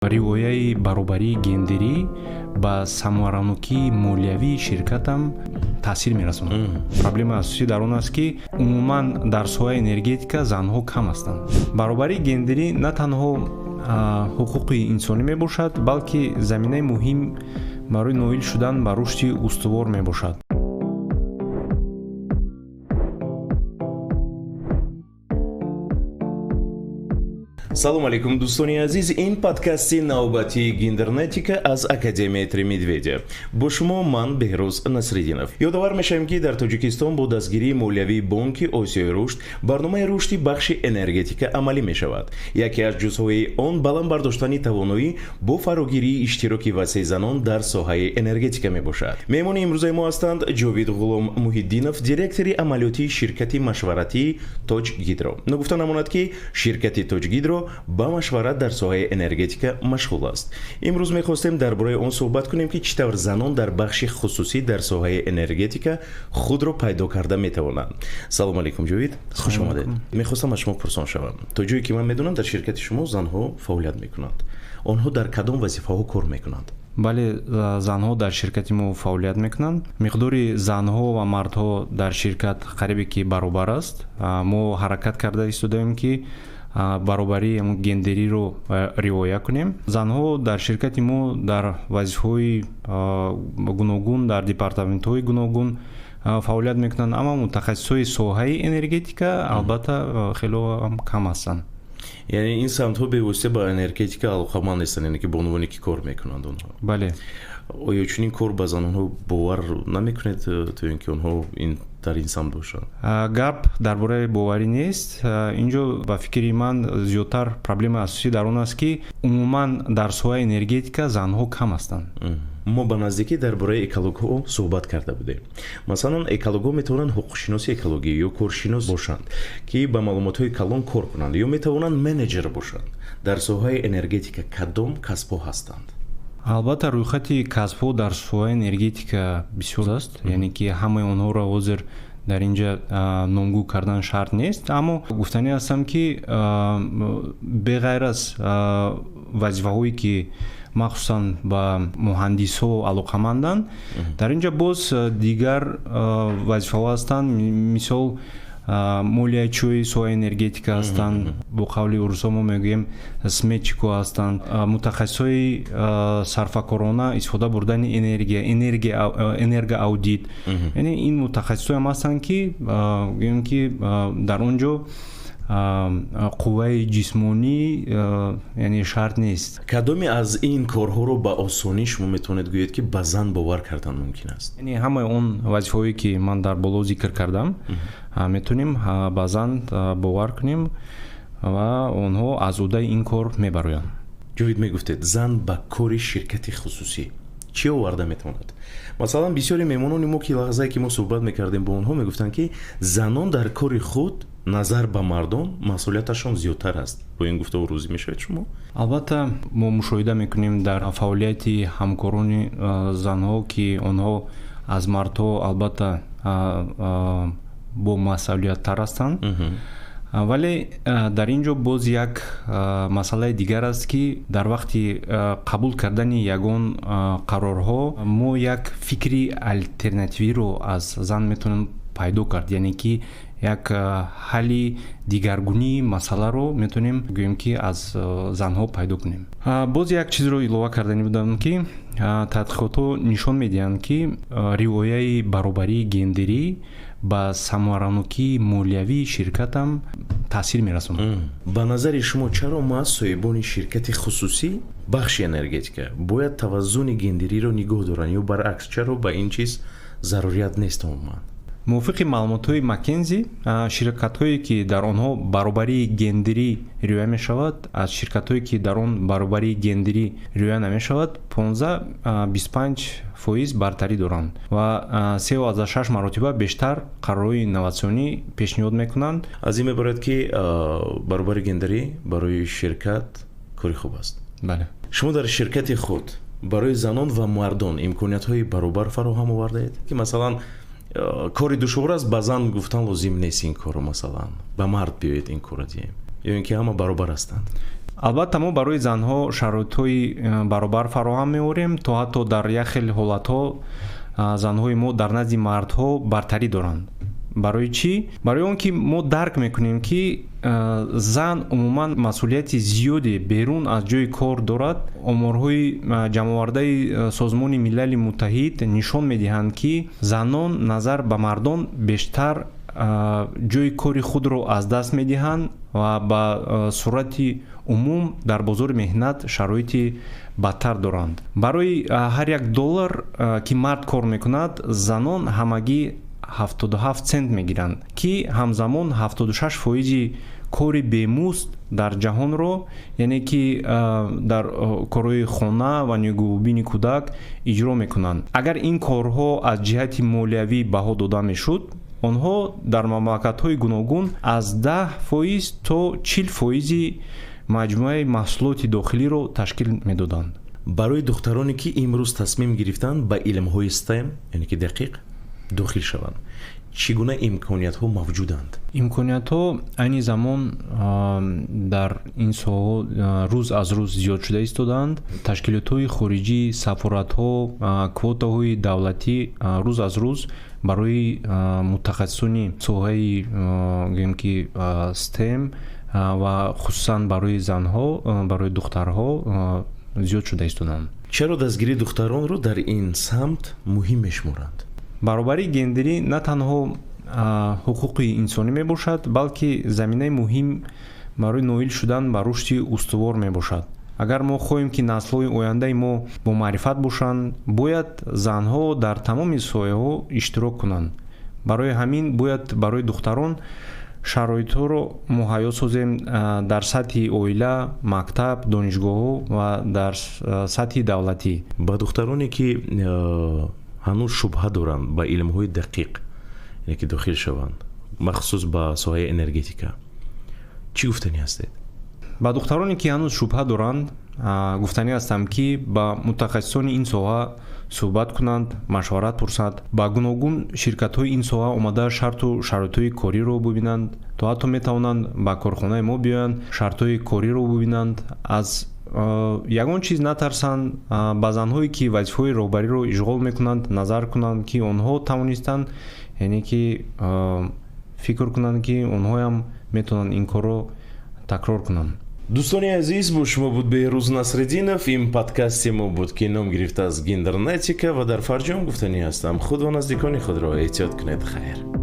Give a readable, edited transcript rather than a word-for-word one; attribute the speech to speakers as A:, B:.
A: риояи баробарии гендерӣ ба самаранокии молиявии ширкатам таъсир мерасонад. Проблемаи асосӣ дар он аст ки умуман дар соҳаи энергетика занҳо кам ҳастанд. Баробарии гендерӣ на танҳо ҳуқуқи инсонӣ мебошад, балки заминаи муҳим барои ноил шудан ба рушди устувор мебошад.
B: салом алейкум дӯстони азиз, ин подкасти навбатии гендернетика аз Академияи Медведя. Бо шумо ман Беҳроз Насриддинов. Ёдовар мешавем ки дар Тоҷикистон бо дастгирии молиявии Бонки Осиёи рушд барномаи рушди бахши энергетика амалӣ мешавад. Яке аз ҷузъҳои он баланд бардоштани тавоноӣ бо фарогирии иштироки васеъи занон дар соҳаи энергетика мебошад. меҳмони имрӯзаи мо ҳастанд Ҷовид Ғулом Муҳиддинов, директори амалиётии ширкати машваратии Тоҷ Гидро. Нагуфта намонад ки ширкати Тоҷ Гидро ба машварат дар соҳаи энергетика машғул аст. имрӯз мехостем дар бораи он суҳбат кунем ки чӣ тавр занон дар бахши хусусӣ дар соҳаи энергетика худро пайдо карда метавонанд. Салом алейкум Ҷовид, хуш омадед. мехостам аз шумо пурсон шавам. то ҷое ки ман медонам дар ширкати шумо занҳо фаъолият мекунанд. онҳо дар кадом вазифаҳо кор мекунанд?
A: бале, занҳо дар ширкати мо фаъолият мекунанд. миқдори занҳо ва мардҳо дар ширкат қарибе ки баробар аст. мо ҳаракат карда истодаем ки баробарии гендериро риоя кунем. занҳо дар ширкати мо дар вазифаҳои гуногун, дар департаментҳои гуногун фаъолият мекунанд, аммо мутахассисои соҳаи энергетика албатта хело кам ҳастанд.
B: яъне ин самтҳо бевосита ба энергетика алоқаманд нестанд, яъне ки бо унвоне ки кор мекунанд онҳо.
A: бале,
B: оё чунин кор ба занонҳо бовар намекунед то ин ки онҳо дар ин самт бошанд?
A: гап дар бораи боварӣ нест. инҷо ба фикри ман зиёдтар проблемаи асосӣ дар он аст ки умуман дар соҳаи энергетика занҳо кам ҳастанд.
B: мо ба наздикӣ дар бораи экологҳо суҳбат карда будем. масалан, экологҳо метавонанд ҳуқуқшиноси экологӣ ё коршинос бошанд ки ба маълумотҳои калон кор кунанд, ё метавонанд менеҷер бошанд. дар соҳаи энергетика кадом касбҳо ҳастанд?
A: албатта рӯйхати касбҳо дар соҳаи энергетика бисёр аст, яъне ки ҳамаи онҳоро ҳозир дар инҷа номгӯ кардан шарт нест, аммо гуфтанӣ ҳастам ки беғайр аз вазифаҳое ки махсусан ба муҳандисҳо алоқаманданд, дар инҷа боз дигар вазифаҳо ҳастанд. мисол молиячӯи соҳаи энергетика ҳастанд, бо қавли урусҳо мо мегӯем сметчико ҳастанд, мутахассисои сарфакорона истифода бурдани энергоаудит. яъне ин мутахассисҳое ҳам ҳастанд ки гӯем ки дар он ҷо қувваи ҷисмонӣ яъне шарт нест.
B: кадоме аз ин корҳоро ба осонӣ шумо метавонед гӯед ки ба зан бовар кардан мумкин аст?
A: яъне ҳамаи он вазифаҳое ки ман дар боло зикр кардам метавонем ба зан бовар кунем ва онҳо азодаи ин кор мебароянд.
B: ҷовид, мегуфтед зан ба кори ширкати хусусӣ чӣ оварда метавонад? масалан, бисёри меҳмонони мо ки лаҳзае ки мо суҳбат мекардем бо онҳо мегуфтанд ки занон дар кори худ назар ба мардон масъулияташон зиёдтар аст. бо ин гуфтаҳо розӣ мешавед шумо?
A: албатта мо мушоҳида мекунем дар фаъолияти ҳамкорони занҳо ки онҳо аз мардҳо албатта бо масъулияттар ҳастанд. вале дар ин ҷо боз як масъалаи дигар аст ки дар вақти қабул кардани ягон қарорҳо мо як фикри алтернативиро аз зан метавонем пайдо кард, яъне ки як ҳалли дигаргунии масъаларо метавонем гӯем ки аз занҳо пайдо кунем. боз як чизро илова кардани будам ки тадқиқотҳо нишон медиҳанд ки риояи баробарии гендерӣ ба самаранокии молиявии ширкатам таъсир мерасонад.
B: ба назари шумо чаро ма соҳибони ширкати хусусӣ бахши энергетика бояд таваззуни гендериро нигоҳ доранд ё баръакс, чаро ба ин чиз зарурият нест умуман?
A: мувофиқи маълумотҳои маккензи, ширкатҳое ки дар онҳо баробарии гендерӣ риоя мешавад аз ширкатҳое ки дар он баробарии гендерӣ риоя намешавад 15-25% бартарӣ доранд ва 3.6 маротиба бештар қарорҳои инноватсионӣ пешниҳод мекунанд.
B: аз ин меборад ки баробари гендерӣ барои ширкат кори хуб аст.
A: бале,
B: шумо дар ширкати худ барои занон ва мардон имкониятҳои баробар фароҳам овардаед ки масалан кори душвор аст ба зан гуфтан лозим нест ин коро, масалан ба мард биёед ин коро дием, ё ин ки ҳама баробар ҳастанд?
A: албатта мо барои занҳо шароитҳои баробар фароҳам меорем, то ҳатто дар як хел ҳолатҳо занҳои мо дар назди мардҳо бартарӣ доранд. барои чӣ? барои он ки мо дарк мекунем ки зан умуман масъулияти зиёде берун аз ҷои кор дорад. оморҳои ҷамъовардаи созмони милали муттаҳид нишон медиҳанд ки занон назар ба мардон бештар ҷои кори худро аз даст медиҳанд ва ба сурати умум дар бозори меҳнат шароити бадтар доранд. барои ҳар $1 ки мард кор мекунад, занон ҳамагӣ 77 цент мегиранд, ки ҳамзамон 76% кори бемузд дар ҷаҳонро, яъне ки дар корҳои хона ва нигоҳубини кӯдак иҷро мекунанд. агар ин корҳо аз ҷиҳати молиявӣ баҳо дода мешуд, онҳо дар мамлакатҳои гуногун аз 10% то 40% маҷмӯаи маҳсулоти дохилиро ташкил медоданд.
B: барои духтароне ки имрӯз тасмим гирифтанд ба илмҳои STEM, яъне ки дақиқ дохил шаванд, чӣ гуна имкониятҳо мавҷуданд?
A: имкониятҳо айни замон дар ин соҳаҳо рӯз аз рӯз зиёд шуда истодаанд. ташкилотҳои хориҷӣ, сафоратҳо, квотаҳои давлатӣ рӯз аз рӯз барои мутахассисони соҳаи гӯем ки STEM ва хусусан барои занҳо, барои духтарҳо зиёд шуда истодаанд.
B: чаро дастгирии духтаронро дар ин самт муҳим мешуморанд?
A: баробарии гендерӣ на танҳо ҳуқуқи инсонӣ мебошад, балки заминаи муҳим барои ноил шудан ба рушди устувор мебошад. агар мо хоҳем ки наслҳои ояндаи мо бо маърифат бошанд, бояд занҳо дар тамоми соҳаҳо иштирок кунанд. барои ҳамин бояд барои духтарон шароитҳоро муҳайё созем дар сатҳи оила, мактаб, донишгоҳҳо ва дар сатҳи давлатӣ.
B: ба духтароне ки ҳанӯз шубҳа доранд ба илмҳои дақиқ, яъне ки дохил шаванд, махсус ба соҳаи энергетика, чӣ гуфтанӣ ҳастед?
A: ба духтароне ки ҳанӯз шубҳа доранд, гуфтанӣ ҳастам ки ба мутахассисони ин соҳа суҳбат кунанд, машварат пурсанд. ба гуногун ширкатҳои ин соҳа омада шарту шароитҳои кориро бубинанд, то ҳатто метавонанд ба корхонаи мо биёянд, шартҳои кориро бубинанд. аз ягон чиз натарсанд, ба занҳое ки вазифаҳои роҳбариро ишғол мекунанд назар кунанд, ки онҳо тавонистанд, яъне ки фикр кунанд ки онҳоям метавонанд ин корро такрор кунанд.
B: дӯстони азиз, бо шумо буд Беҳрӯз Насриддинов. ин подкасти мо буд ки ном гирифта аз гендернетика ва дар фарҷом гуфтанӣ ҳастам. худ ва наздикони худро эҳтиёт кунед. хайр.